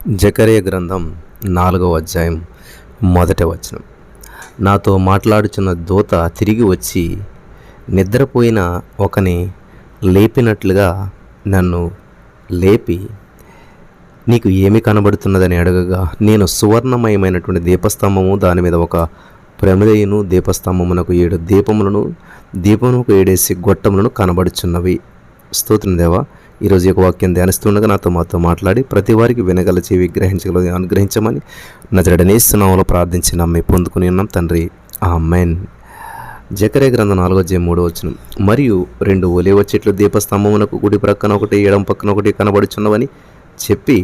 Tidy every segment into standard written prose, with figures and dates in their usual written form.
జకర్యా గ్రంథం 4వ అధ్యాయం 1వ వచనం. నాతో మాట్లాడుచున్న దూత తిరిగి వచ్చి నిద్రపోయిన ఒకని లేపినట్లుగా నన్ను లేపి, నీకు ఏమి కనబడుతున్నదని అడగగా, నేను సువర్ణమయమైనటువంటి దీపస్తంభము, దాని మీద ఒక ప్రమిదయును, దీపస్తంభమునకు 7 దీపములను, దీపమునకు 7 గొట్టములను కనబడుచున్నవి. స్తోత్రం దేవా. ఈరోజు ఒక వాక్యం ధ్యానిస్తుండగా మాతో మాట్లాడి ప్రతి వారికి వినగల చెవి గ్రహించగల అనుగ్రహించమని నజరేయుడైన యేసు నామములో ప్రార్థించి నమ్మి పొందుకుని ఉన్నాం తండ్రి, ఆమేన్. జకర్యా గ్రంథం 4వ అధ్యాయం 3వ వచనం. మరియు 2 ఒలీవ చెట్లు దీపస్తంభమునకు కుడి ప్రక్కన ఒకటి, ఎడమ పక్కన ఒకటి కనబడుచున్నవని చెప్పి,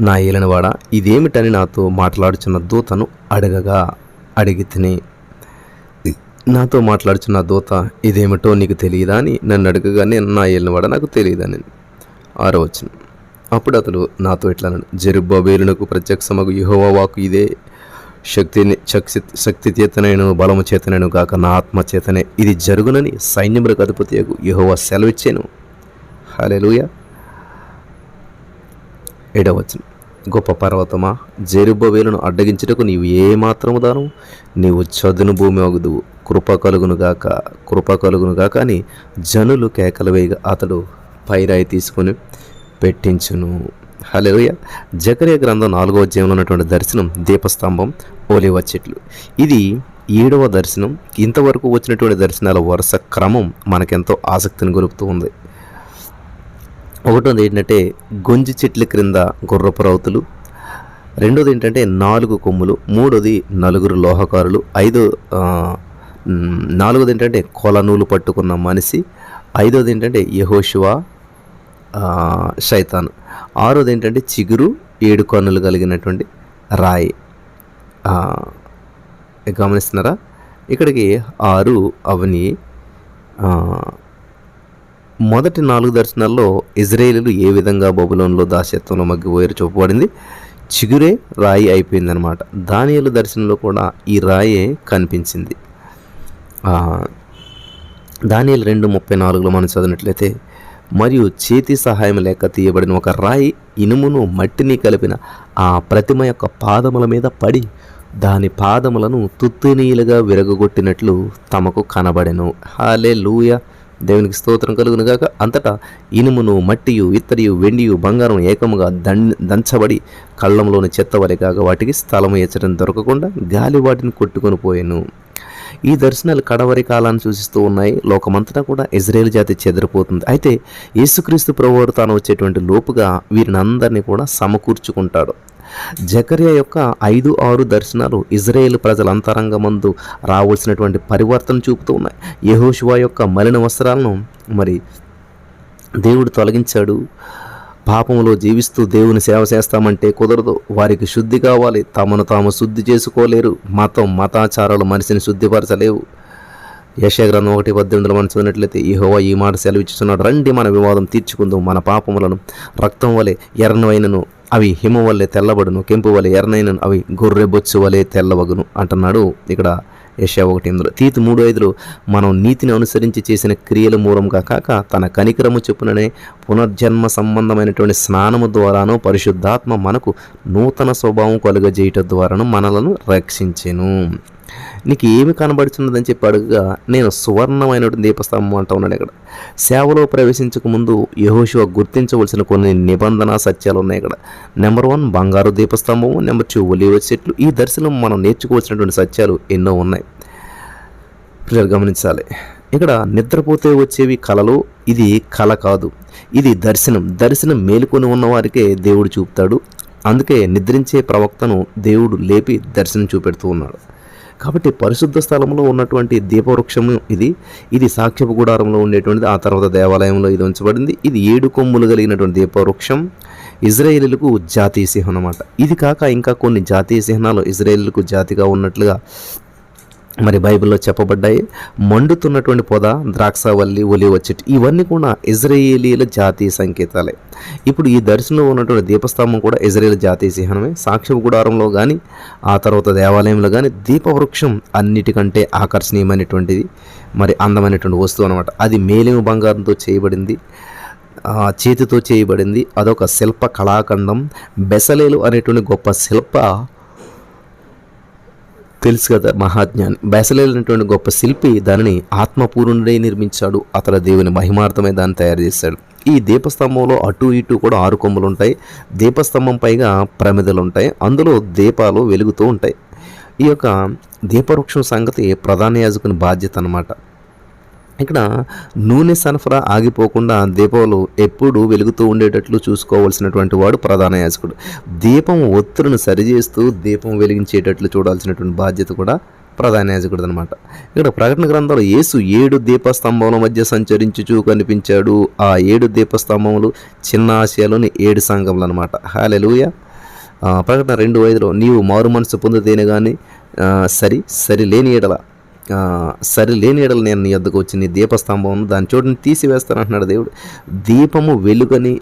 నా ఏలినవాడా, ఇదేమిటని నాతో మాట్లాడుచున్న దూతను అడిగి తిని, నాతో మాట్లాడుచున్న దూత, ఇదేమిటో నీకు తెలియదా అని నన్ను అడగగా, నేను నా ఏలినవాడా, నాకు తెలియదని. 6వ వచనం. అప్పుడు అతడు నాతో ఇట్లా అన్నాడు, జెరుబ్బబేలునకు ప్రత్యక్షమగు యెహోవా వాక్కు ఇదే, శక్తి చేతనైన బలము చేతనైన గాక నా ఆత్మ చేతనే ఇది జరుగునని సైన్యములకు అధిపతియగు యెహోవా సెలవిచ్చాను. హల్లెలూయా. 7వ వచనం. గొప్ప పర్వతమా, జెరుబ్బబేలును అడ్డగించుటకు నీవు ఏమాత్రము దాను, నీవు చదును భూమి అగుదువు, కృప కలుగును గాక అని జనులు కేకలు వేయగా అతడు పైరాయి తీసుకొని పెట్టించును. హల్లెలూయా. జకర్యా గ్రంథం 4వ అధ్యాయంలో ఉన్నటువంటి దర్శనం దీపస్తంభం, ఒలీవ చెట్లు. ఇది 7వ దర్శనం. ఇంతవరకు వచ్చినటువంటి దర్శనాల వరుస క్రమం మనకెంతో ఆసక్తిని గొలుపుతూ ఉంది. ఒకటోది ఏంటంటే గొంజి చెట్ల క్రింద గుర్రపు రౌతులు, రెండోది ఏంటంటే 4 కొమ్ములు, మూడోది 4 లోహకారులు, నాలుగోది ఏంటంటే కొలనూలు పట్టుకున్న మనిషి, 5వది ఏంటంటే యెహోషువ శైతాను, 6వది ఏంటంటే చిగురు 7 కన్నులు కలిగినటువంటి రాయి. గమనిస్తున్నారా? ఇక్కడికి 6 అవని. మొదటి 4 దర్శనాల్లో ఇజ్రాయేలీలు ఏ విధంగా బబులోనులో దాస్యత్వంలో మగ్గిపోయారు చూపబడింది. చిగురే రాయి అయిపోయిందనమాట. దానియేలు దర్శనంలో కూడా ఈ రాయే కనిపించింది. దానియేలు 2:34లో మనం చదివినట్లయితే, మరియు చేతి సహాయం లేక తీయబడిన ఒక రాయి ఇనుమును మట్టిని కలిపిన ఆ ప్రతిమ యొక్క పాదముల మీద పడి దాని పాదములను తుత్తునీలుగా విరగొట్టినట్లు తమకు కనబడెను. హల్లెలూయా. దేవునికి స్తోత్రం కలుగును గాక. అంతటా ఇనుమును, మట్టియు, ఇత్తడియు, వెండియు, బంగారం ఏకముగా దంచబడి కళ్ళంలోని చెత్తవలె కాగా వాటికి స్థలము ఎచ్చడం దొరకకుండా గాలి వాటిని కొట్టుకొని పోయాను. ఈ దర్శనాలు కడవరి కాలాన్ని సూచిస్తూ ఉన్నాయి. లోకమంతటా కూడా ఇజ్రాయేల్ జాతి చెదిరిపోతుంది. అయితే యేసుక్రీస్తు ప్రభువారు తాను వచ్చేటువంటి లోపుగా వీరిని అందరినీ కూడా సమకూర్చుకుంటాడు. జకర్యా యొక్క 5-6 దర్శనాలు ఇజ్రాయేల్ ప్రజల అంతరంగమందు రావాల్సినటువంటి పరివర్తన చూపుతూ ఉన్నాయి. యెహోషువ యొక్క మలిన వస్త్రాలను మరి దేవుడు తొలగించాడు. పాపములో జీవిస్తూ దేవుని సేవ చేస్తామంటే కుదరదు. వారికి శుద్ధి కావాలి. తమను తాము శుద్ధి చేసుకోలేరు. మతాచారాలు మనిషిని శుద్ధిపరచలేవు. యెషయా గ్రంథం 1:18 మనం చదివినట్లయితే, యెహోవా ఈ మాట సెలవిచ్చుచున్నాడు, రండి మన వివాదం తీర్చుకుందాం, మన పాపములను రక్తం వలె ఎర్రనైనను అవి హిమ వల్లే తెల్లబడును, కెంపు వలె ఎర్రనైనను అవి గొర్రె బొచ్చు వలె తెల్లవగును అంటున్నాడు ఇక్కడ యెషయా 1:8. తీతు 3:5లో, మనం నీతిని అనుసరించి చేసిన క్రియల మూలంగా కాక తన కనికరము చొప్పుననే పునర్జన్మ సంబంధమైనటువంటి స్నానము ద్వారాను పరిశుద్ధాత్మ మనకు నూతన స్వభావం కలుగజేయటం ద్వారాను మనలను రక్షించెను. నీకు ఏమి కనబడుతున్నదని చెప్పి అడుగుగా, నేను సువర్ణమైనటువంటి దీపస్తంభం అంటూ ఉన్నాడు. ఇక్కడ సేవలో ప్రవేశించక ముందు యెహోషువ గుర్తించవలసిన కొన్ని నిబంధన సత్యాలు ఉన్నాయి. ఇక్కడ నెంబర్ 1 బంగారు దీపస్తంభము, నెంబర్ 2 ఒలీవ చెట్లు. ఈ దర్శనం మనం నేర్చుకోవాల్సినటువంటి సత్యాలు ఎన్నో ఉన్నాయి. పిల్లలు గమనించాలి. ఇక్కడ నిద్రపోతే వచ్చేవి కళలు. ఇది కళ కాదు, ఇది దర్శనం మేలుకొని ఉన్న వారికే దేవుడు చూపుతాడు. అందుకే నిద్రించే ప్రవక్తను దేవుడు లేపి దర్శనం చూపెడుతూ ఉన్నాడు. కాబట్టి పరిశుద్ధ స్థలంలో ఉన్నటువంటి దీపవృక్షము ఇది సాక్ష్యపు గుడారంలో ఉండేటువంటిది. ఆ తర్వాత దేవాలయంలో ఇది ఉంచబడింది. ఇది 7 కొమ్ములు కలిగినటువంటి దీపవృక్షం ఇజ్రాయేలీలకు జాతీయ చిహ్నం అన్నమాట. ఇది కాక ఇంకా కొన్ని జాతీయ చిహ్నాలు ఇజ్రాయేలీలకు జాతిగా ఉన్నట్లుగా మరి బైబిల్లో చెప్పబడ్డాయి. మండుతున్నటువంటి పొద, ద్రాక్షవల్లి, ఒలీవ చెట్టు, ఇవన్నీ కూడా ఇజ్రాయేలీల జాతీయ సంకేతాలే. ఇప్పుడు ఈ దర్శనంలో ఉన్నటువంటి దీపస్తంభం కూడా ఇజ్రాయేల్ జాతీయ చిహ్నమే. సాక్ష్య గుడారంలో కానీ ఆ తర్వాత దేవాలయంలో కానీ దీపవృక్షం అన్నిటికంటే ఆకర్షణీయమైనటువంటిది, మరి అందమైనటువంటి వస్తువు అనమాట. అది మేలిమి బంగారంతో చేయబడింది. చేతితో చేయబడింది. అదొక శిల్ప కళాఖండం. బెసలేలు అనేటువంటి గొప్ప శిల్ప తెలుసు కదా, మహాజ్ఞాని. బెసలేలు అనేటువంటి గొప్ప శిల్పి దానిని ఆత్మపూర్ణుడే నిర్మించాడు. అతడు దేవుని మహిమార్థమై దాన్ని తయారు చేశాడు. ఈ దీపస్తంభంలో అటు ఇటు కూడా 6 కొమ్ములు ఉంటాయి. దీపస్తంభం పైగా ప్రమిదలు ఉంటాయి. అందులో దీపాలు వెలుగుతూ ఉంటాయి. ఈ యొక్క దీపవృక్షం సంగతి ప్రధాన యాజకుని బాధ్యత అన్నమాట. ఇక్కడ నూనె సరఫరా ఆగిపోకుండా దీపాలు ఎప్పుడు వెలుగుతూ ఉండేటట్లు చూసుకోవాల్సినటువంటి వాడు ప్రధాన యాజకుడు. దీపం ఒత్తులను సరిచేస్తూ దీపం వెలిగించేటట్లు చూడాల్సినటువంటి బాధ్యత కూడా ప్రధాన యాజకుడు అనమాట. ఇక్కడ ప్రకటన గ్రంథంలో యేసు 7 దీపస్తంభముల మధ్య సంచరించుచూ కనిపించాడు. ఆ 7 దీపస్తంభములు చిన్న ఆసియాలోని 7 సంఘములు అనమాట. హల్లెలూయా. ప్రకటన 2:5 నీవు మారు మనసు పొందితేనే కానీ సరిలేని ఎడల నేను నీ వద్దకు వచ్చి నీ దీపస్తంభం దాని చోటుని తీసివేస్తాను అంటున్నాడు దేవుడు. దీపము వెలుగని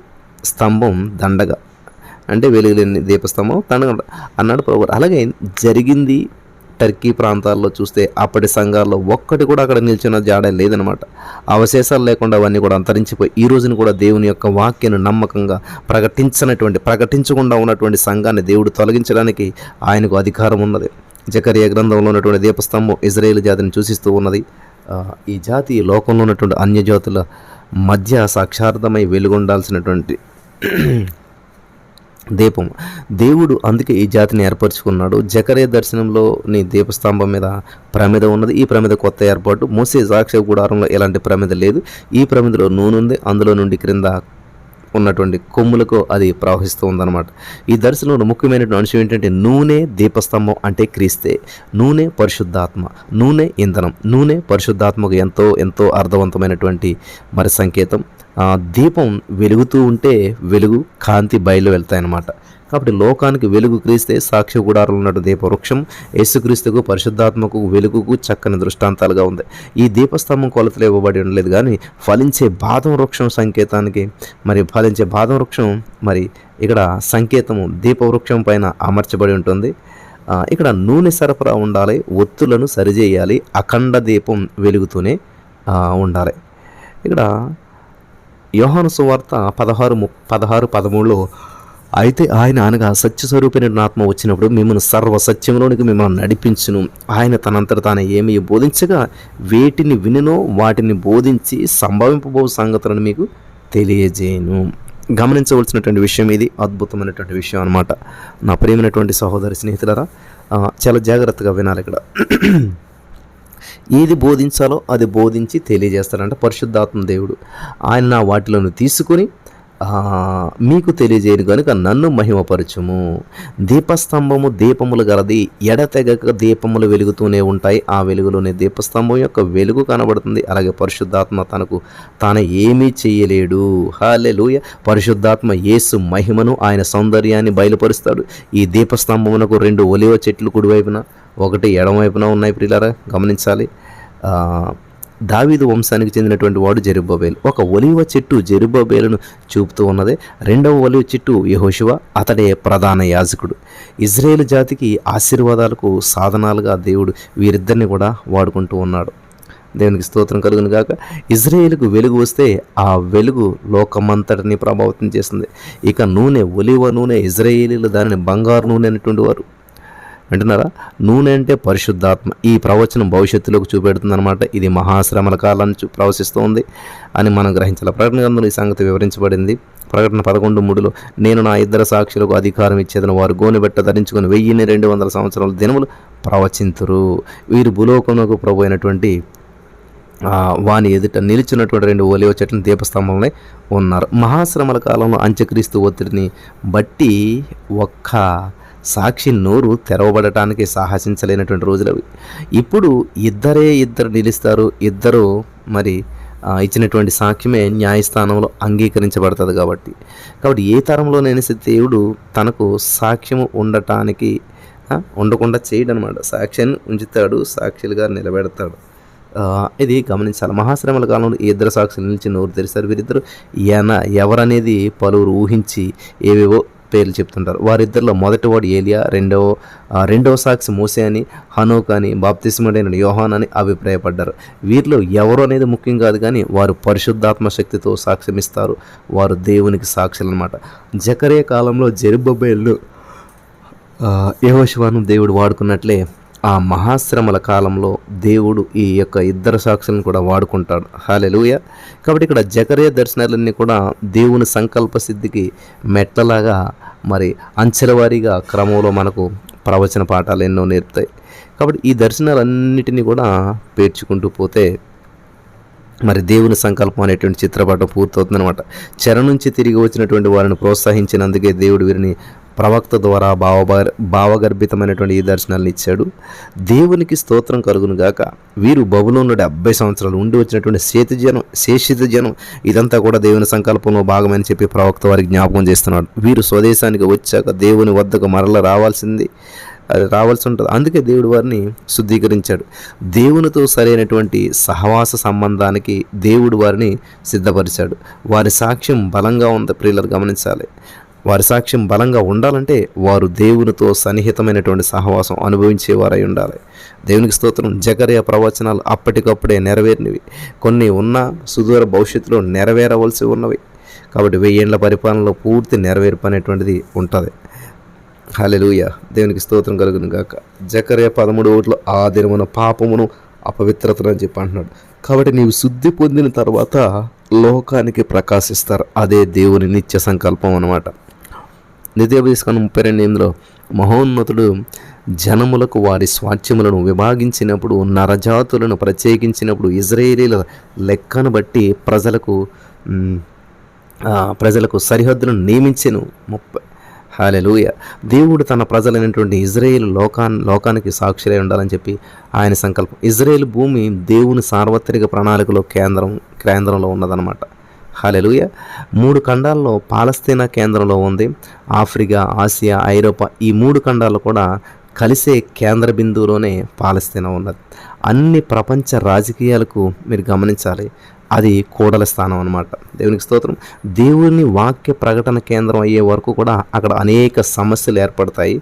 స్తంభం దండగా, అంటే వెలుగులేని దీపస్తంభం దండగా అన్నాడు ప్రభు. అలాగే జరిగింది టర్కీ ప్రాంతాల్లో చూస్తే అప్పటి సంఘాల్లో ఒక్కటి కూడా అక్కడ నిల్చున్న జాడ లేదనమాట. అవశేషాలు లేకుండా అవన్నీ కూడా అంతరించిపోయి ఈ రోజున కూడా దేవుని యొక్క వాక్యాన్ని నమ్మకంగా ప్రకటించకుండా ఉన్నటువంటి సంఘాన్ని దేవుడు తొలగించడానికి ఆయనకు అధికారం ఉన్నది. జకరియా గ్రంథంలో ఉన్నటువంటి దీపస్తంభం ఇజ్రాయేల్ జాతిని సూచిస్తూ ఉన్నది. ఈ జాతి లోకంలో ఉన్నటువంటి అన్యజాతుల మధ్య సాక్షార్థమై వెలుగొండాల్సినటువంటి దీపం. దేవుడు అందుకే ఈ జాతిని ఏర్పరచుకున్నాడు. జకరియా దర్శనంలోని దీపస్తంభం మీద ప్రమిద ఉన్నది. ఈ ప్రమిద కొత్త ఏర్పాటు. మోసే సాక్ష్య గుడారంలో ఎలాంటి ప్రమిద లేదు. ఈ ప్రమిదలో నూనె ఉంది. అందులో నుండి క్రింద ఉన్నటువంటి కొమ్ములకు అది ప్రవహిస్తూ ఉందన్నమాట. ఈ దర్శనంలో ముఖ్యమైనటువంటి అంశం ఏంటంటే నూనె దీపస్తంభం అంటే క్రీస్తే. నూనె పరిశుద్ధాత్మ, నూనె ఇంధనం. నూనె పరిశుద్ధాత్మకు ఎంతో ఎంతో అర్థవంతమైనటువంటి మరి సంకేతం. దీపం వెలుగుతూ ఉంటే వెలుగు కాంతి బయలు వెళ్తాయన్నమాట. కాబట్టి లోకానికి వెలుగు క్రీస్తే. సాక్ష్య గుడారంలో ఉన్నట్టు దీపవృక్షం యేసుక్రీస్తుకు పరిశుద్ధాత్మకు వెలుగుకు చక్కని దృష్టాంతాలుగా ఉంది. ఈ దీపస్తంభం కొలతలు ఇవ్వబడి ఉండలేదు, కానీ ఫలించే బాదం వృక్షం సంకేతానికి ఫలించే బాదం వృక్షం ఇక్కడ సంకేతము దీపవృక్షం పైన అమర్చబడి ఉంటుంది. ఇక్కడ నూనె సరఫరా ఉండాలి, ఒత్తులను సరిచేయాలి, అఖండ దీపం వెలుగుతూనే ఉండాలి. ఇక్కడ యోహాను సువార్త 16:13 అయితే ఆయన అనగా సత్యస్వరూపైన ఆత్మ వచ్చినప్పుడు మిమ్మల్ని సర్వసత్యంలోనికి మిమ్మల్ని నడిపించును. ఆయన తనంతట తాను ఏమి బోధించగా వేటిని వినునో వాటిని బోధించి సంభవింపబో సంగతులను మీకు తెలియజేయను. గమనించవలసినటువంటి విషయం ఇది. అద్భుతమైనటువంటి విషయం అన్నమాట. నా ప్రియమైనటువంటి సహోదరి స్నేహితులారా, చాలా జాగ్రత్తగా వినాలి. ఇక్కడ ఏది బోధించాలో అది బోధించి తెలియజేస్తాడంట పరిశుద్ధాత్మ దేవుడు. ఆయన వాటిలను తీసుకుని మీకు తెలియజేయను కనుక నన్ను మహిమపరచుము. దీపస్తంభము దీపములు గలది, ఎడతెగక దీపములు వెలుగుతూనే ఉంటాయి. ఆ వెలుగులోనే దీపస్తంభం యొక్క వెలుగు కనబడుతుంది. అలాగే పరిశుద్ధాత్మ తాను ఏమీ చేయలేడు. హల్లెలూయా. పరిశుద్ధాత్మ యేసు మహిమను, ఆయన సౌందర్యాన్ని బయలుపరుస్తాడు. ఈ దీపస్తంభమునకు 2 ఒలివ చెట్లు కుడివైపున, ఒకటి ఎడమవైపున ఉన్నాయి. ప్రియులారా గమనించాలి. దావీదు వంశానికి చెందినటువంటి వాడు జెరుబ్బబేలు. ఒక ఒలివ చెట్టు జెరుబ్బబేలును చూపుతూ ఉన్నది. 2వ ఒలివ చెట్టు యెహోషువ, అతడే ప్రధాన యాజకుడు. ఇజ్రాయేలు జాతికి ఆశీర్వాదాలకు సాధనాలుగా దేవుడు వీరిద్దరిని కూడా వాడుకుంటూ ఉన్నాడు. దేవునికి స్తోత్రం కలుగును గాక. ఇజ్రాయేలుకు వెలుగు వస్తే ఆ వెలుగు లోకమంతటిని ప్రభావితం చేస్తుంది. ఇక నూనె, ఒలివ నూనె, ఇజ్రాయేలీలు దానిని బంగారు నూనె అనేటువంటి వారు అంటున్నారా. నూనె అంటే పరిశుద్ధాత్మ. ఈ ప్రవచనం భవిష్యత్తులోకి చూపెడుతుంది అనమాట. ఇది మహాశ్రమల కాలాన్ని ప్రవశిస్తోంది అని మనం గ్రహించాలి. ప్రకటన గ్రంథంలో ఈ సంగతి వివరించబడింది. ప్రకటన 11:3 నేను నా 2 సాక్షులకు అధికారం ఇచ్చేదని వారు గోనెబెట్ట ధరించుకుని 1200 సంవత్సరాల దినములు ప్రవచింతురు. వీరు భూలోకమునకు ప్రభు అయినటువంటి వాని ఎదుట నిలిచినటువంటి 2 ఒలివ చెట్లను దీపస్తంభంలో ఉన్నారు. మహాశ్రమల కాలంలో అంత్యక్రీస్తు ఒత్తిడిని బట్టి ఒక్క సాక్షి నోరు తెరవబడటానికి సాహసించలేనటువంటి రోజులు అవి. ఇప్పుడు ఇద్దరు నిలుస్తారు. ఇద్దరు ఇచ్చినటువంటి సాక్ష్యమే న్యాయస్థానంలో అంగీకరించబడుతుంది. కాబట్టి ఏ తరంలోనైనా దేవుడు తనకు సాక్ష్యము ఉండకుండా చేయడనమాట. సాక్ష్యాన్ని ఉంచుతాడు, సాక్షులుగా నిలబెడతాడు. ఇది గమనించాలి. మహాశ్రమల కాలంలో 2 సాక్షులు నిలిచి నోరు తెరిస్తారు. వీరిద్దరు ఎవరనేది పలువురు ఊహించి ఏవేవో పేర్లు చెప్తుంటారు. వారిద్దరిలో మొదటివాడు ఏలియా, రెండవ సాక్షి మోసే అని, హనోక్ అని, బాప్తిస్ముడైన యోహాన్ అని అభిప్రాయపడ్డారు. వీరిలో ఎవరు అనేది ముఖ్యం కాదు, కానీ వారు పరిశుద్ధాత్మ శక్తితో సాక్ష్యమిస్తారు. వారు దేవునికి సాక్షులు అనమాట. జకరియా కాలంలో జెరుబ్బయలు యెహోషువను దేవుడు వాడుకున్నట్లే ఆ మహాశ్రమల కాలంలో దేవుడు ఈ యొక్క ఇద్దరు సాక్షులను కూడా వాడుకుంటాడు. హల్లెలూయా. కాబట్టి ఇక్కడ జకరియా దర్శనాలన్నీ కూడా దేవుని సంకల్ప సిద్ధికి మెట్లలాగా మరి అంచెల వారీగా క్రమంలో మనకు ప్రవచన పాఠాలు ఎన్నో నేర్పుతాయి. కాబట్టి ఈ దర్శనాలన్నిటినీ కూడా పేర్చుకుంటూ పోతే మరి దేవుని సంకల్పం అనేటువంటి చిత్రపటం పూర్తవుతుందన్నమాట. చెర నుంచి తిరిగి వచ్చినటువంటి వారిని ప్రోత్సహించినందుకే దేవుడు వీరిని ప్రవక్త ద్వారా భావగర్భితమైనటువంటి ఈ దర్శనాలను ఇచ్చాడు. దేవునికి స్తోత్రం కలుగును గాక. వీరు బబులోనులో 70 సంవత్సరాలు ఉండి వచ్చినటువంటి శేషిత జనం ఇదంతా కూడా దేవుని సంకల్పంలో భాగమని చెప్పి ప్రవక్త వారికి జ్ఞాపకం చేస్తున్నాడు. వీరు స్వదేశానికి వచ్చాక దేవుని వద్దకు మరల రావాల్సి ఉంటుంది. అందుకే దేవుడు వారిని శుద్ధీకరించాడు. దేవునితో సరైనటువంటి సహవాస సంబంధానికి దేవుడు వారిని సిద్ధపరిచాడు. వారి సాక్ష్యం బలంగా ఉంది. ప్రియులు గమనించాలి. వారి సాక్ష్యం బలంగా ఉండాలంటే వారు దేవునితో సన్నిహితమైనటువంటి సహవాసం అనుభవించేవారై ఉండాలి. దేవునికి స్తోత్రం. జకరియా ప్రవచనాలు అప్పటికప్పుడే నెరవేరినవి, కొన్ని ఉన్న సుదూర భవిష్యత్తులో నెరవేరవలసి ఉన్నవి. కాబట్టి 1000 ఏళ్ల పరిపాలనలో పూర్తి నెరవేర్పు అనేటువంటిది ఉంటుంది. హల్లెలూయా. దేవునికి స్తోత్రం కలుగును గాక. జకరియా 13 ఆ దినమున పాపమును అపవిత్రతను అని చెప్పి అంటున్నాడు. కాబట్టి నీవు శుద్ధి పొందిన తర్వాత లోకానికి ప్రకాశిస్తారు. అదే దేవుని నిత్య సంకల్పం అన్నమాట. ద్వితీయోపదేశకాండం 32:8 మహోన్నతుడు జనములకు వారి స్వాస్థ్యములను విభాగించినప్పుడు, నరజాతులను ప్రత్యేకించినప్పుడు, ఇజ్రాయేలీల లెక్కను బట్టి ప్రజలకు సరిహద్దులను నియమించెను. 30. హల్లెలూయా. దేవుడు తన ప్రజలైనటువంటి ఇజ్రాయేల్ లోకానికి సాక్షులై ఉండాలని చెప్పి ఆయన సంకల్పం. ఇజ్రాయేల్ భూమి దేవుని సార్వత్రిక ప్రణాళికలో కేంద్రంలో ఉన్నదన్నమాట. హల్లెలూయా. 3 ఖండాల్లో పాలస్తీనా కేంద్రంలో ఉంది. ఆఫ్రికా, ఆసియా, ఐరోపా ఈ 3 ఖండాలు కూడా కలిసే కేంద్ర బిందువులోనే పాలస్తీనా ఉన్నది. అన్ని ప్రపంచ రాజకీయాలకు మీరు గమనించాలి, అది కూడల స్థానం అన్నమాట. దేవునికి స్తోత్రం. దేవుని వాక్య ప్రకటన కేంద్రం అయ్యే వరకు కూడా అక్కడ అనేక సమస్యలు ఏర్పడతాయి.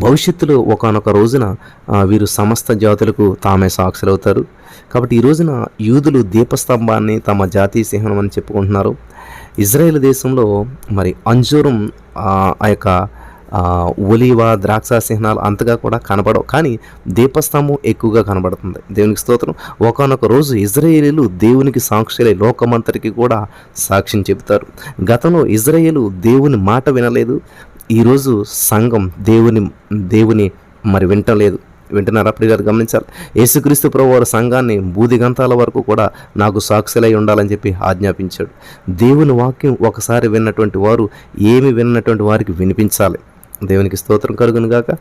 భవిష్యత్తులో ఒకానొక రోజున వీరు సమస్త జాతులకు తామే సాక్షులవుతారు. కాబట్టి ఈ రోజున యూదులు దీపస్తంభాన్ని తమ జాతీయ చిహ్నం అని చెప్పుకుంటున్నారు. ఇజ్రాయేల్ దేశంలో మరి అంజూరం ఆ యొక్క ఒలివ ద్రాక్ష చిహ్నాలు అంతగా కూడా కనబడవు, కానీ దీపస్తంభం ఎక్కువగా కనబడుతుంది. దేవునికి స్తోత్రం. ఒకానొక రోజు ఇజ్రాయేలీలు దేవునికి సాక్షులై లోకమంతటికి కూడా సాక్ష్యం చెబుతారు. గతంలో ఇజ్రాయేలు దేవుని మాట వినలేదు. ఈరోజు సంఘం దేవుని మరి వింటున్నారా ప్రియులారా? గమనించాలి. యేసుక్రీస్తు ప్రభువారు సంఘాన్ని బూదిగంతాల వరకు కూడా నాకు సాక్షులై ఉండాలని చెప్పి ఆజ్ఞాపించాడు. దేవుని వాక్యం ఒకసారి విన్నటువంటి వారు ఏమి విన్నటువంటి వారికి వినిపించాలి. దేవునికి స్తోత్రం కలుగును గాక.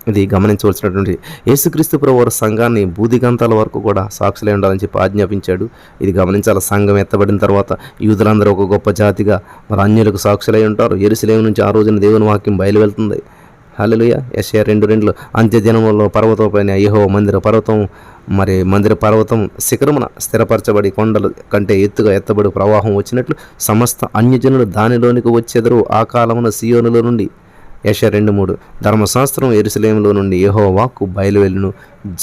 ఇది గమనించవలసినటువంటి యేసుక్రీస్తు ప్రభువారు సంఘాన్ని బూదిగంతాల వరకు కూడా సాక్షులై ఉండాలని చెప్పి ఆజ్ఞాపించాడు. ఇది గమనించాలి. సంఘం ఎత్తబడిన తర్వాత యూదులందరూ ఒక గొప్ప జాతిగా మరి అన్యులకు సాక్షులై ఉంటారు. యెరూషలేము నుంచి ఆ రోజున దేవుని వాక్యం బయలువెళ్తుంది. హల్లెలూయా. యెషయా 2:2 అంత్యదినములలో పర్వతంపైన యెహోవా మందిర పర్వతం శిఖరమున స్థిరపరచబడి కొండల కంటే ఎత్తుగా ఎత్తబడి ప్రవాహం వచ్చినట్లు సమస్త అన్యజనులు దానిలోనికి వచ్చెదరు. ఆ కాలమున సియోనులో నుండి యెషయా 2:3 ధర్మశాస్త్రం యెరూషలేములో నుండి యెహోవా వాక్కు బయలువెళ్ళును.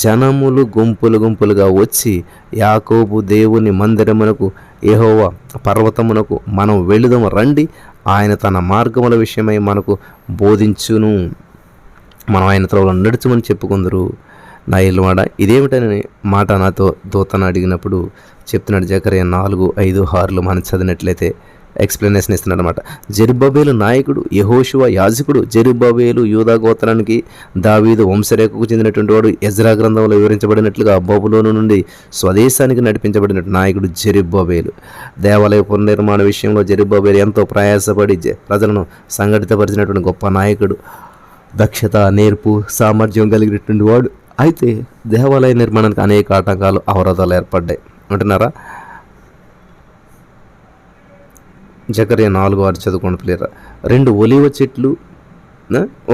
జనములు గుంపులుగా వచ్చి యాకోబు దేవుని మందిరమునకు యెహోవా పర్వతమునకు మనం వెళుదాము రండి, ఆయన తన మార్గముల విషయమై మనకు బోధించును, మనం ఆయన త్రోవలో నడుచుమని చెప్పుకుందరు. నా ఇల్లువాడ ఇదేమిటని మాట నాతో దూతను అడిగినప్పుడు చెప్తున్నాడు. జకరియా 4:5-6 మనం చదివినట్లయితే ఎక్స్ప్లెనేషన్ ఇస్తున్నాడు అనమాట. జెరుబ్బేలు నాయకుడు, యెహోషువ యాజకుడు. జెరుబ్బేలు యూదా గోత్రానికి దావీదు వంశరేఖకు చెందినటువంటి వాడు. ఎజ్రా గ్రంథంలో వివరించబడినట్లుగా బబులోను నుండి స్వదేశానికి నడిపించబడిన నాయకుడు జెరుబ్బేలు. దేవాలయ పునర్నిర్మాణ విషయంలో జెరుబ్బేలు ఎంతో ప్రయాసపడి ప్రజలను సంఘటితపరిచినటువంటి గొప్ప నాయకుడు. దక్షత, నేర్పు, సామర్థ్యం కలిగినటువంటి వాడు. అయితే దేవాలయ నిర్మాణానికి అనేక ఆటంకాలు, అవరోధాలు ఏర్పడ్డాయి అంటున్నారా. జకరియా 4:6 చదువుకోండి ప్లేయర్. 2 ఒలివ చెట్లు,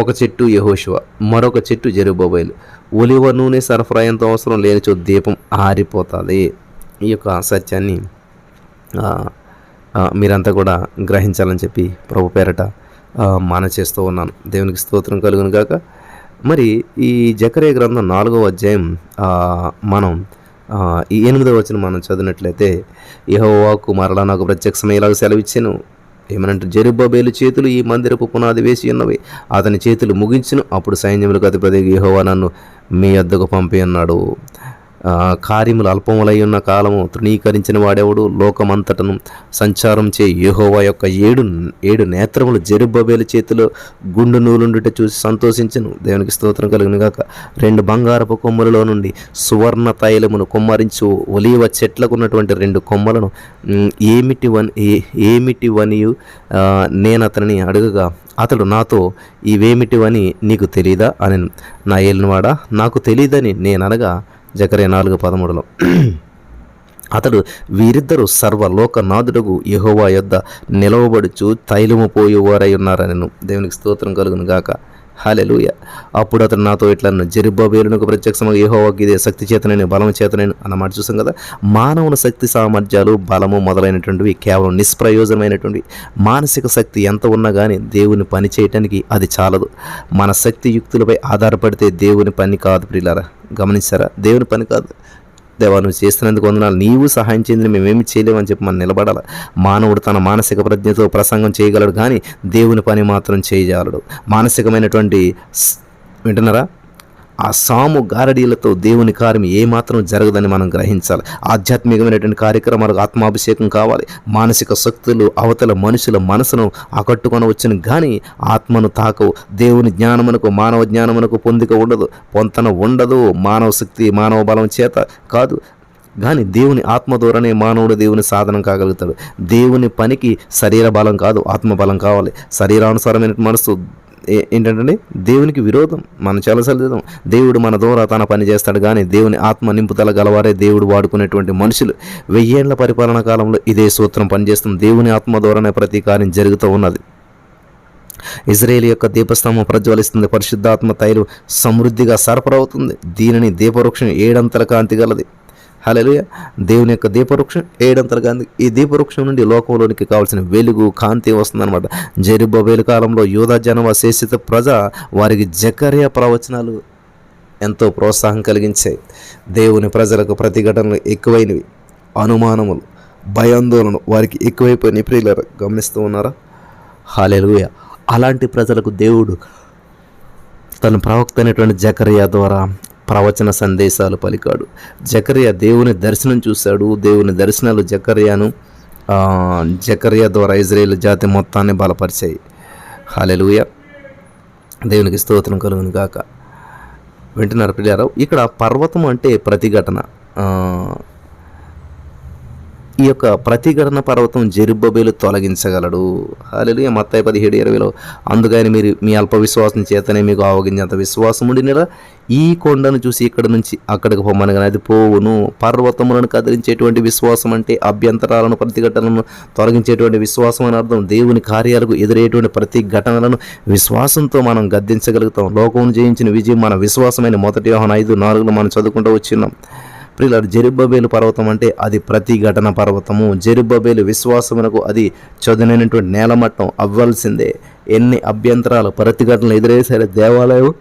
ఒక చెట్టు యెహోషువ, మరొక చెట్టు జెరుబ్బేలు. ఒలివ నూనె సరఫరా ఎంత అవసరం లేనిచో దీపం ఆరిపోతుంది. ఈ యొక్క సత్యాన్ని మీరంతా కూడా గ్రహించాలని చెప్పి ప్రభు పేరట మాన చేస్తూ ఉన్నాను. దేవునికి స్తోత్రం కలుగును గాక. మరి ఈ జకర్యా గ్రంథం 4వ అధ్యాయం మనం ఈ 8వ వచనం మనం చదివినట్లయితే, యెహోవాకు మరలా నాకు ప్రత్యక్షమయ్యేలాగా సెలవిచ్చెను. ఏమనంటే, జెరుబ్బేలు చేతులు ఈ మందిరపు పునాది వేసి ఉన్నవి, అతని చేతులు ముగించును. అప్పుడు సైన్యములకు అధిపతి యెహోవా నన్ను మీ వద్దకు పంపి అన్నాడు. కార్యములు అల్పములై ఉన్న కాలము తృణీకరించిన వాడెవడు? లోకమంతటను సంచారం చే యెహోవా యొక్క ఏడు నేత్రములు జెరుబ్బేలు చేతిలో గుండు నూలుండుట చూసి సంతోషించను. దేవునికి స్తోత్రం కలుగును గాక. 2 బంగారపు కొమ్మలలో నుండి సువర్ణ తైలమును కొమ్మరించు ఒలీవ చెట్లకు ఉన్నటువంటి 2 కొమ్మలను ఏమిటివనియు నేను అతనిని అడగగా, అతడు నాతో, ఇవేమిటివని నీకు తెలీదా అని, నా ఏలినవాడా, నాకు తెలీదని నేననగా, జకర్యా 4:13లో అతడు, వీరిద్దరూ సర్వలోకనాథుడగు యెహోవా యొద్ద నిలవబడుచు తైలము పోయేవారై ఉన్నారనెను. దేవునికి స్తోత్రం కలుగును గాక. హల్లెలూయా. అప్పుడు అతను నాతో ఇట్లను, జెరుబ్బేలునకు ప్రత్యక్షంగా యెహోవాకు ఇదే శక్తి చేతనైన బలము చేతనైన అన్నమాట చూసాం కదా. మానవుని శక్తి సామర్థ్యాలు, బలము మొదలైనటువంటివి కేవలం నిష్ప్రయోజనమైనటువంటివి. మానసిక శక్తి ఎంత ఉన్నా కానీ దేవుని పని చేయటానికి అది చాలదు. మన శక్తి యుక్తులపై ఆధారపడితే దేవుని పని కాదు. ప్రియులారా, గమనించారా? దేవుని పని కాదు. దేవా, నువ్వు చేస్తున్నందుకు వందనాలు, నీవు సహాయం చేయండి, మేమేమి చేయలేమని చెప్పి మనం నిలబడాలి. మానవుడు తన మానసిక ప్రజ్ఞతో ప్రసంగం చేయగలడు, కానీ దేవుని పని మాత్రం చేయగలడు. మానసికమైనటువంటి వింటున్నారా, ఆ సాము గారడీలతో దేవుని కార్యం ఏమాత్రం జరగదని మనం గ్రహించాలి. ఆధ్యాత్మికమైనటువంటి కార్యక్రమాలకు ఆత్మాభిషేకం కావాలి. మానసిక శక్తులు అవతల మనుషుల మనసును ఆకట్టుకొనవచ్చును, కానీ ఆత్మను తాకవు. దేవుని జ్ఞానమునకు, మానవ జ్ఞానమునకు పొందిక ఉండదు, పొంతన ఉండదు. మానవ శక్తి, మానవ బలం చేత కాదు, కానీ దేవుని ఆత్మ ద్వారానే మానవుడు దేవుని సాధనం కాగలుగుతాడు. దేవుని పనికి శరీర బలం కాదు, ఆత్మ బలం కావాలి. శరీరానుసారమైన మనసు ఏంటంటే దేవునికి విరోధం. మనం చాలాసార్లు చూద్దాం, దేవుడు మన ద్వారా తన పని చేస్తాడు, కానీ దేవుని ఆత్మ నింపుదల గలవారే దేవుడు వాడుకునేటువంటి మనుషులు. 1000 ఏళ్ల పరిపాలన కాలంలో ఇదే సూత్రం పనిచేస్తుంది. దేవుని ఆత్మ ద్వారానే ప్రతి కార్యం జరుగుతూ ఉన్నది. ఇజ్రాయేల్ యొక్క దీపస్తంభం ప్రజ్వలిస్తుంది, పరిశుద్ధాత్మ తైలం సమృద్ధిగా సరఫరా అవుతుంది. దీనిని దీపవృక్షం 7 అంతల కాంతి గలది. హల్లెలూయా. దేవుని యొక్క దీపవృక్షం 7 అంతల కాంతి. ఈ దీపవృక్షం నుండి లోకంలోనికి కావాల్సిన వెలుగు, కాంతి వస్తుందన్నమాట. జెరుబ్బేలు కాలంలో యూదా జనవ శేషిత ప్రజ, వారికి జకర్యా ప్రవచనాలు ఎంతో ప్రోత్సాహం కలిగించాయి. దేవుని ప్రజలకు ప్రతిఘటనలు ఎక్కువైనవి, అనుమానములు, భయాందోళనలు వారికి ఎక్కువైపోయినాయి. ప్రియులారా, గమనిస్తూ ఉన్నారా? హల్లెలూయా. అలాంటి ప్రజలకు దేవుడు తన ప్రవక్త అయినటువంటి జకర్యా ద్వారా ప్రవచన సందేశాలు పలికాడు. జకర్యా దేవుని దర్శనం చూశాడు. దేవుని దర్శనాలు జకర్యా ద్వారా ఇజ్రాయేల్ జాతి మొత్తాన్ని బలపరిచాయి. హల్లెలూయా. దేవునికి స్తోత్రం కలుగును గాక. వింటున్నారు ప్రియులారా? ఇక్కడ పర్వతం అంటే ప్రతిఘటన. ఈ యొక్క ప్రతిఘటన పర్వతం జెరుబ్బేలు తొలగించగలడు. హల్లెలూయా. మత్తయి 17:20లో, అందుకని మీరు మీ అల్ప విశ్వాసం చేతనే మీకు ఆవగించేంత విశ్వాసం ఉండినరా, ఈ కొండను చూసి ఇక్కడ నుంచి అక్కడికి పొమ్మని కానీ అది పోవును. పర్వతములను కదిలించేటువంటి విశ్వాసం అంటే అభ్యంతరాలను, ప్రతిఘటనలను తొలగించేటువంటి విశ్వాసం అని అర్థం. దేవుని కార్యాలకు ఎదురయ్యేటువంటి ప్రతి ఘటనలను విశ్వాసంతో మనం గద్దించగలుగుతాం. లోకం జయించిన విజయం మన విశ్వాసమైన. 1 యోహాను 5:4 మనం చదువుకుంటూ వచ్చిన్నాం. ప్రియులారా, జెరుబ్బేలు పర్వతం అంటే అది ప్రతిఘటన పర్వతము. జెరుబ్బేలు విశ్వాసమునకు అది చదునైనటువంటి నేలమట్టం అవ్వాల్సిందే. ఎన్ని అభ్యంతరాలు, ప్రతిఘటనలు ఎదురేసే దేవాలయం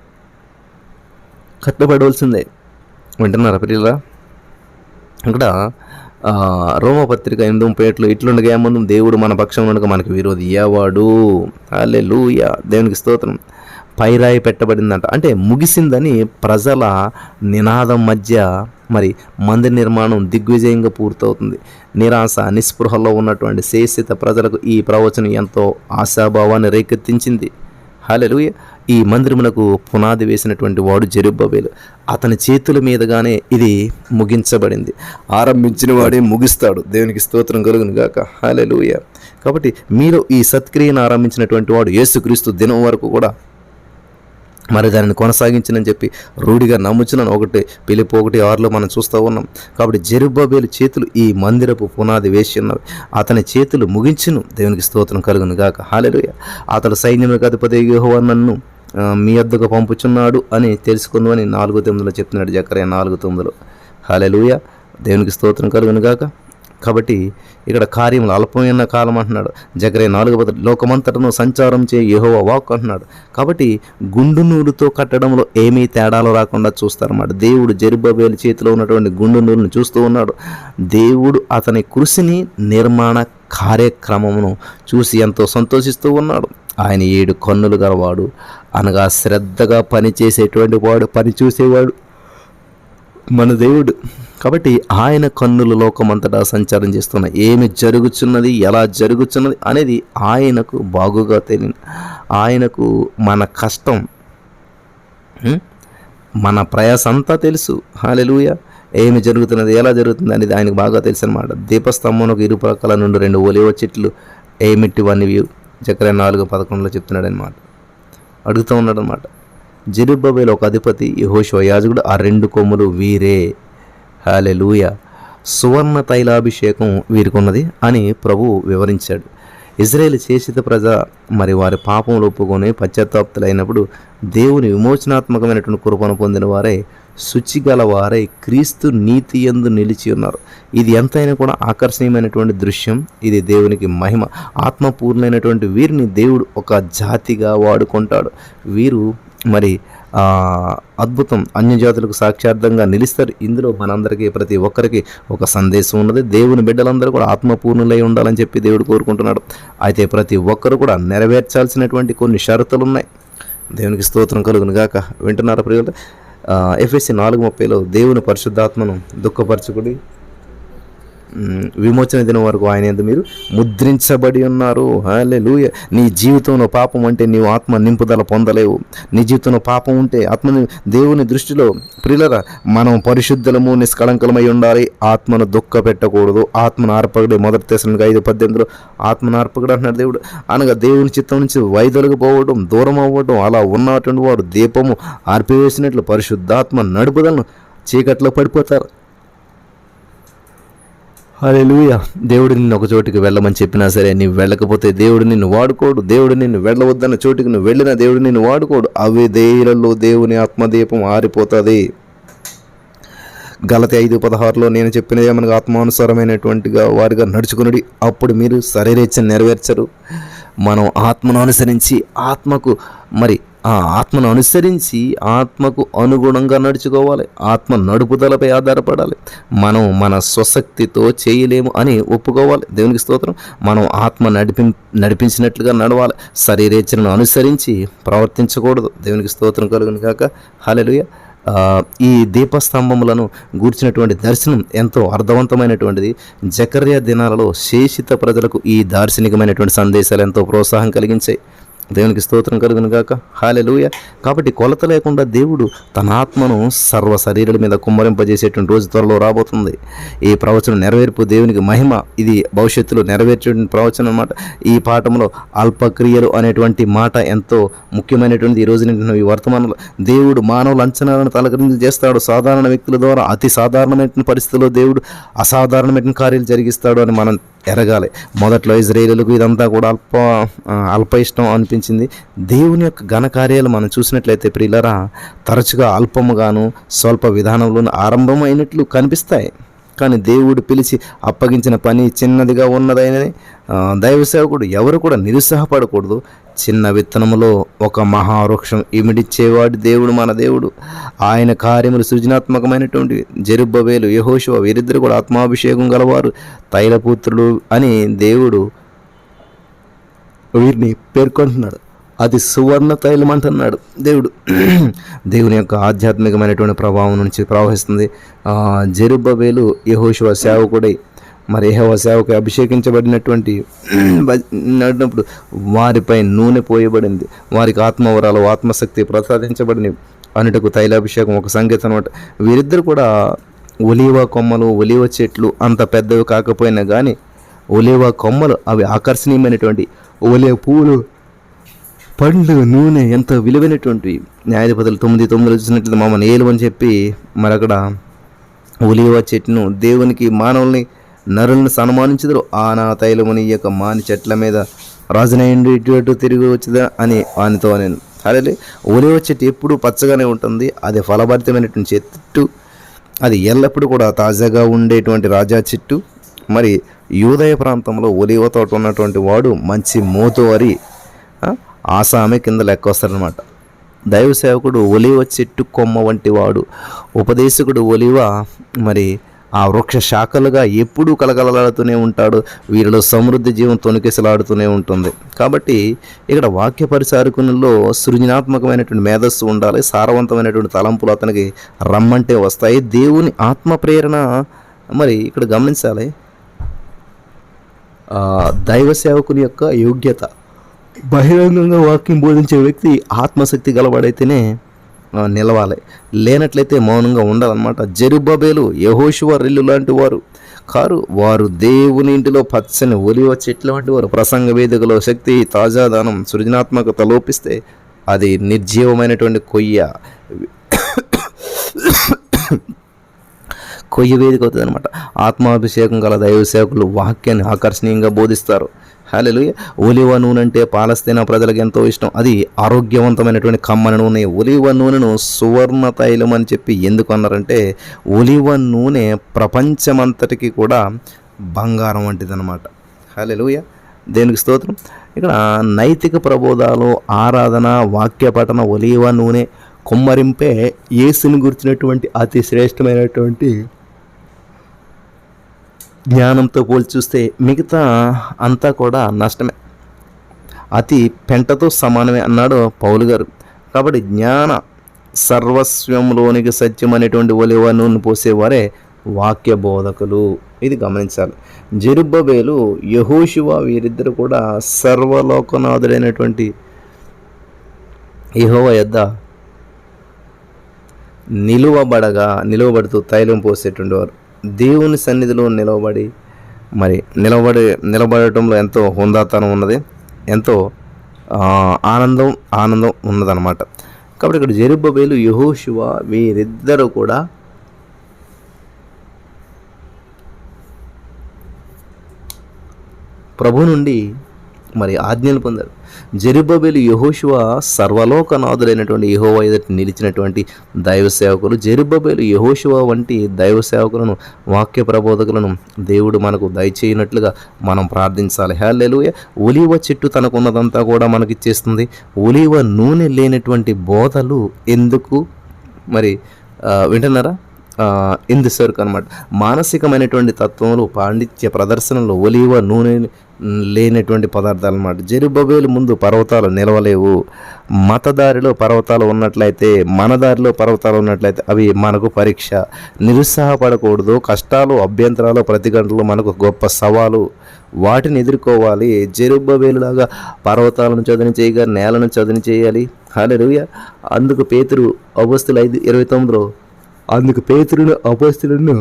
కట్టబడవలసిందే. వింటున్నారా ప్రియులారా? ఇక్కడ రోమపత్రిక 8:37 ఇట్లుండగా ఏముందు, దేవుడు మన పక్షం ఉండగా మనకు విరోధి ఎవడు? హల్లెలూయా. దేవునికి స్తోత్రం. పైరాయి పెట్టబడిందంట, అంటే ముగిసిందని ప్రజల నినాదం మధ్య మరి మందిర నిర్మాణం దిగ్విజయంగా పూర్తవుతుంది. నిరాశ, నిస్పృహలో ఉన్నటువంటి శేషిత ప్రజలకు ఈ ప్రవచనం ఎంతో ఆశాభావాన్ని రేకెత్తించింది. హల్లెలూయా. ఈ మందిరమునకు పునాది వేసినటువంటి వాడు జెరుబ్బేలు. అతని చేతుల మీదుగానే ఇది ముగించబడింది. ఆరంభించిన వాడే ముగిస్తాడు. దేవునికి స్తోత్రం కలుగును గాక. హల్లెలూయా. కాబట్టి మీరు ఈ సత్క్రియను ఆరంభించినటువంటి వాడు యేసుక్రీస్తు దినం వరకు కూడా మరి దానిని కొనసాగించనని చెప్పి రూఢిగా నమ్ముచున్నాను. 1 ఫిలిప్పీ 1:6లో మనం చూస్తూ ఉన్నాం. కాబట్టి జెరుబ్బేలు చేతులు ఈ మందిరపు పునాది వేసి ఉన్నవి, అతని చేతులు ముగించును. దేవునికి స్తోత్రం కలుగును గాక. హల్లెలూయా. అతడు సైన్యములకు అధిపతి యెహోవా నన్ను మీ వద్దకు పంపుచున్నాడు అని తెలుసుకుందు అని 4:9 చెప్తున్నాడు. జకర్యా 4:9. హల్లెలూయా. దేవునికి స్తోత్రం కలుగును గాక. కాబట్టి ఇక్కడ కార్యములు అల్పమైన కాలం అంటున్నాడు. జకర్యా 4 లోకమంతటను సంచారం చే యెహోవా వాక్ అంటున్నాడు. కాబట్టి గుండు నూలుతో కట్టడంలో ఏమీ తేడాలు రాకుండా చూస్తారన్నమాట. దేవుడు జెరుబ్బయలు చేతిలో ఉన్నటువంటి గుండు నూలును చూస్తూ ఉన్నాడు. దేవుడు అతని కృషిని, నిర్మాణ కార్యక్రమమును చూసి ఎంతో సంతోషిస్తూ ఉన్నాడు. ఆయన 7 కన్నులు గలవాడు, అనగా శ్రద్ధగా పనిచేసేటువంటి వాడు, పని చూసేవాడు మన దేవుడు. కాబట్టి ఆయన కన్నులు లోకమంతటా సంచారం చేస్తున్న ఏమి జరుగుతున్నది, ఎలా జరుగుతున్నది అనేది ఆయనకు బాగుగా తెలియదు. ఆయనకు మన కష్టం, మన ప్రయాస అంతా తెలుసు. హల్లెలూయా. ఏమి జరుగుతున్నది, ఎలా జరుగుతుంది అనేది ఆయనకు బాగా తెలుసు అనమాట. దీపస్తంభమునకు ఇరుపక్కల నుండి 2 ఒలీవ చెట్లు ఏమిటివన్నీ జకర్యా 4:11 చెప్తున్నాడు అనమాట. అడుగుతూ ఉన్నాడు అనమాట. జెరుబ్బయలు ఒక అధిపతి, యెహోషువ యాజకుడు, ఆ 2 కొమ్ములు వీరే. హల్లెలూయా. సువర్ణ తైలాభిషేకం వీరికి ఉన్నది అని ప్రభువు వివరించాడు. ఇజ్రాయేల్ చేసిత ప్రజ మరి వారి పాపములు ఒప్పుకొని పశ్చాత్తాప్తులైనప్పుడు దేవుని విమోచనాత్మకమైనటువంటి కృపను పొందిన వారే, శుచిగల వారై క్రీస్తు నీతి యందు నిలిచి ఉన్నారు. ఇది ఎంతైనా కూడా ఆకర్షణీయమైనటువంటి దృశ్యం. ఇది దేవునికి మహిమ. ఆత్మపూర్ణమైనటువంటి వీరిని దేవుడు ఒక జాతిగా వాడుకుంటాడు. వీరు మరి అద్భుతం, అన్యజాతులకు సాక్షార్థంగా నిలుస్తారు. ఇందులో మనందరికీ, ప్రతి ఒక్కరికి ఒక సందేశం ఉన్నది. దేవుని బిడ్డలందరూ కూడా ఆత్మపూర్ణులై ఉండాలని చెప్పి దేవుడు కోరుకుంటున్నాడు. అయితే ప్రతి ఒక్కరు కూడా నెరవేర్చాల్సినటువంటి కొన్ని షరతులు ఉన్నాయి. దేవునికి స్తోత్రం కలుగును గాక. వింటున్నారా ప్రియులు? ఎఫెసీ 4:30 దేవుని పరిశుద్ధాత్మను దుఃఖపరచుకుని విమోచన దినం వరకు ఆయన యందు మీరు ముద్రించబడి ఉన్నారు. హల్లెలూయా. నీ జీవితంలో పాపం అంటే నీవు ఆత్మ నింపుదల పొందలేవు. నీ జీవితంలో పాపం ఉంటే ఆత్మని, దేవుని దృష్టిలో ప్రియులరా, మనం పరిశుద్ధులము, నిష్కళంకలమై ఉండాలి. ఆత్మను దుఃఖ పెట్టకూడదు. ఆత్మను ఆర్పకుడే. 1 తెస్సలోనికై 5:18 ఆత్మను ఆర్పకుడు అంటున్నాడు దేవుడు. అనగా దేవుని చిత్తం నుంచి వైదొలగిపోవడం, దూరం అవ్వడం. అలా ఉన్నటువంటి వారు దీపము ఆర్పివేసినట్లు పరిశుద్ధాత్మ నడుపుదలను చీకట్లో పడిపోతారు. హల్లెలూయా. దేవుడు నిన్ను ఒక చోటికి వెళ్ళమని చెప్పినా సరే నీవు వెళ్ళకపోతే దేవుడు నిన్ను వాడుకోడు. దేవుడు నిన్ను వెళ్ళవద్దన్న చోటికి నువ్వు వెళ్ళినా దేవుడు నిన్ను వాడుకోడు. అవిధేయులలో దేవుని ఆత్మదీపం ఆరిపోతుంది. గలతీ 5:16 నేను చెప్పినది ఏమనగా ఆత్మానుసారమైనటువంటిగా వారిగా నడుచుకుని అప్పుడు మీరు శరీరేచ్ఛను నెరవేర్చరు. మనం ఆత్మను అనుసరించి ఆత్మకు అనుగుణంగా నడుచుకోవాలి. ఆత్మ నడుపుదలపై ఆధారపడాలి. మనం మన స్వశక్తితో చేయలేము అని ఒప్పుకోవాలి. దేవునికి స్తోత్రం. మనం ఆత్మ నడిపించినట్లుగా నడవాలి. శరీరేచ్ఛను అనుసరించి ప్రవర్తించకూడదు. దేవునికి స్తోత్రం కలుగును కాక. హల్లెలూయా. ఈ దీపస్తంభములను గూర్చినటువంటి దర్శనం ఎంతో అర్థవంతమైనటువంటిది. జకర్యా దినాలలో శేషిత ప్రజలకు ఈ దార్శనికమైనటువంటి సందేశాలు ఎంతో ప్రోత్సాహం కలిగించాయి. దేవునికి స్తోత్రం కలుగును గాక. హల్లెలూయా. కాబట్టి కొలత లేకుండా దేవుడు తన ఆత్మను సర్వ శరీరాల మీద కుమ్మరింపజేసేటువంటి రోజు త్వరలో రాబోతుంది. ఈ ప్రవచనం నెరవేర్పు దేవునికి మహిమ. ఇది భవిష్యత్తులో నెరవేర్చేటువంటి ప్రవచనం అన్నమాట. ఈ పాఠంలో అల్పక్రియలు అనేటువంటి మాట ఎంతో ముఖ్యమైనటువంటి ఈ రోజు నింటున్న ఈ వర్తమానంలో దేవుడు మానవుల అంచనాలను తలకరించి చేస్తాడు. సాధారణ వ్యక్తుల ద్వారా అతి సాధారణమైన పరిస్థితుల్లో దేవుడు అసాధారణమైన కార్యాలు జరిగిస్తాడు అని మనం ఎరగాలి. మొదట్లో ఇజ్రాయేలులకు ఇదంతా కూడా అల్ప ఇష్టం అనిపించింది. దేవుని యొక్క ఘనకార్యాలు మనం చూసినట్లయితే ప్రియులరా, తరచుగా అల్పముగాను స్వల్ప విధానంలోనూ ఆరంభమైనట్లు కనిపిస్తాయి. కానీ దేవుడు పిలిచి అప్పగించిన పని చిన్నదిగా ఉన్నదని దైవ సేవకుడు ఎవరు కూడా నిరుత్సాహపడకూడదు. చిన్న విత్తనములో ఒక మహావృక్షం ఇమిడిచ్చేవాడు దేవుడు, మన దేవుడు. ఆయన కార్యములు సృజనాత్మకమైనటువంటి. జెరుబ్బయలు, యెహోషువ వీరిద్దరు కూడా ఆత్మాభిషేకం గలవారు, తైలపుత్రులు అని దేవుడు వీరిని పేర్కొంటున్నాడు. అది సువర్ణ తైలం అంటున్నాడు దేవుడు. దేవుని యొక్క ఆధ్యాత్మికమైనటువంటి ప్రభావం నుంచి ప్రవహిస్తుంది. జెరుబ్బయలు యెహోషువ సేవకుడై మరి యెహోవా సేవకు అభిషేకించబడినటువంటి నడినప్పుడు వారిపై నూనె పోయబడింది. వారికి ఆత్మవరాలు, ఆత్మశక్తి ప్రసాదించబడినవి అనుటకు తైలాభిషేకం ఒక సంకేతం అనమాట. వీరిద్దరు కూడా ఒలీవ కొమ్మలు, ఒలీవ చెట్లు అంత పెద్దవి కాకపోయినా కానీ ఒలీవ కొమ్మలు అవి ఆకర్షణీయమైనటువంటి, ఒలీవ పువ్వులు, పండ్లు, నూనె ఎంత విలువైనటువంటి. న్యాయాధిపతులు 9:9 చూసినట్లయితే మమ్మల్ని ఏలు అని చెప్పి మరి అక్కడ ఒలీవ చెట్టును దేవునికి మానవుల్ని నరులను సన్మానించదురు. నా తైలముని యొక్క మాని చెట్ల మీద రాజునైండు ఇటు తిరిగి వచ్చిదా అని వానితో నేను. అదే ఒలివ చెట్టు ఎప్పుడు పచ్చగానే ఉంటుంది. అది ఫలభరితమైనటువంటి చెట్టు. అది ఎల్లప్పుడూ కూడా తాజాగా ఉండేటువంటి రాజా చెట్టు. మరి యూదయ ప్రాంతంలో ఒలీవ తోట ఉన్నటువంటి వాడు మంచి మోతువరి ఆసామి కింద లెక్క వస్తారనమాట. దైవ సేవకుడు ఒలీవ చెట్టు కొమ్మ వంటి వాడు, ఉపదేశకుడు ఒలీవ మరి ఆ వృక్ష శాఖలుగా ఎప్పుడూ కలకలలాడుతూనే ఉంటాడు. వీరిలో సమృద్ధి జీవం తొణికిసలాడుతూనే ఉంటుంది. కాబట్టి ఇక్కడ వాక్య పరిచారకునిలో సృజనాత్మకమైనటువంటి మేధస్సు ఉండాలి, సారవంతమైనటువంటి తలంపులు అతనికి రమ్మంటే వస్తాయి. దేవుని ఆత్మ ప్రేరణ మరి ఇక్కడ గమనించాలి. దైవ సేవకుని యొక్క యోగ్యత, బహిరంగంగా వాక్యం బోధించే వ్యక్తి ఆత్మశక్తి గలవాడైతేనే నిలవాలి, లేనట్లయితే మౌనంగా ఉండాలన్నమాట. జెరుబ్బేలు యెహోషువ రెల్లు లాంటి వారు కారు, వారు దేవుని ఇంటిలో పచ్చని ఒలివ చెట్ల వంటి వారు. ప్రసంగ వేదికలో శక్తి, తాజాదనం, సృజనాత్మకత లోపిస్తే అది నిర్జీవమైనటువంటి కొయ్య వేదిక అవుతుంది అనమాట. ఆత్మాభిషేకం గల దైవ సేవకులు వాక్యాన్ని ఆకర్షణీయంగా బోధిస్తారు. హల్లెలూయా. ఒలివ నూనె అంటే పాలస్తీనా ప్రజలకు ఎంతో ఇష్టం. అది ఆరోగ్యవంతమైనటువంటి కమ్మని నూనె. ఒలివ నూనెను సువర్ణ తైలం అని చెప్పి ఎందుకు అన్నారంటే, ఒలివ నూనె ప్రపంచమంతటికి కూడా బంగారం వంటిదన్నమాట. హల్లెలూయా, దేనికి స్తోత్రం. ఇక్కడ నైతిక ప్రబోధాలు, ఆరాధన, వాక్య పఠన, ఒలివ నూనె కుమ్మరింపే యేసుని గురించినటువంటి అతి శ్రేష్టమైనటువంటి జ్ఞానంతో పోల్చి చూస్తే మిగతా అంతా కూడా నష్టమే, అతి పెంటతో సమానమే అన్నాడు పౌలు గారు. కాబట్టి జ్ఞాన సర్వస్వంలోనికి సత్యం అనేటువంటి ఒలివ నూనె పోసేవారే వాక్య బోధకులు. ఇది గమనించాలి. జెరుబ్బేలు, యెహోషువ వీరిద్దరు కూడా సర్వలోకనాథుడైనటువంటి యెహోవా యొద్ద నిలువబడుతూ తైలం పోసేటువంటి వారు. దేవుని సన్నిధిలో నిలబడటంలో ఎంతో హుందాతనం ఉన్నది, ఎంతో ఆనందం ఉన్నదన్నమాట. కాబట్టి ఇక్కడ జెరుబ్బేలు, యెహోషువ వీరిద్దరూ కూడా ప్రభు నుండి మరి ఆజ్ఞలు పొందారు. జెరుబ్బేలు, యెహోషువ సర్వలోకనాథుడైనటువంటి యెహోవా ఎదుట నిలిచినటువంటి దైవ సేవకులు. జెరుబ్బేలు, యెహోషువ వంటి దైవ సేవకులను, వాక్య ప్రబోధకులను దేవుడు మనకు దయచేయనట్లుగా మనం ప్రార్థించాలి. హల్లెలూయా. ఒలీవ చెట్టు తనకున్నదంతా కూడా మనకిచ్చేస్తుంది. ఒలీవ నూనె లేనటువంటి బోధలు ఎందుకు మరి వింటున్నారా? ఎందుసరికి అనమాట. మానసికమైనటువంటి తత్వములు, పాండిత్య ప్రదర్శనలు ఒలీవ నూనె లేనటువంటి పదార్థాలు అన్నమాట. జెరుబ్బేలు ముందు పర్వతాలు నిలవలేవు. మతదారిలో పర్వతాలు ఉన్నట్లయితే, మన దారిలో పర్వతాలు ఉన్నట్లయితే అవి మనకు పరీక్ష. నిరుత్సాహపడకూడదు. కష్టాలు, అభ్యంతరాలు, ప్రతిఘటనలు మనకు గొప్ప సవాలు. వాటిని ఎదుర్కోవాలి. జెరుబ్బేలులాగా పర్వతాలను చదును చేయగా నేలను చదును చేయాలి. హల్లెలూయా. అందుకు పేతురు అపోస్తలులు 5:29 అందుకు పేతురును అపోస్తలులను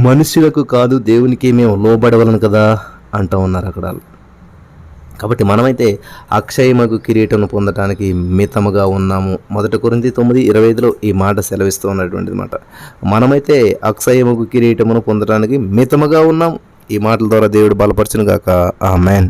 మనుషులకు కాదు దేవునికి మేము లోబడవలను కదా అంటూ ఉన్నారు అక్కడ. కాబట్టి మనమైతే అక్షయమగు కిరీటం పొందడానికి మితముగా ఉన్నాము. 1 కొరింథీ 9:25 ఈ మాట సెలవిస్తూ ఉన్నటువంటిది మాట. మనమైతే అక్షయమగు కిరీటమును పొందడానికి మితముగా ఉన్నాము. ఈ మాటల ద్వారా దేవుడు బలపరచును గాక. ఆమేన్.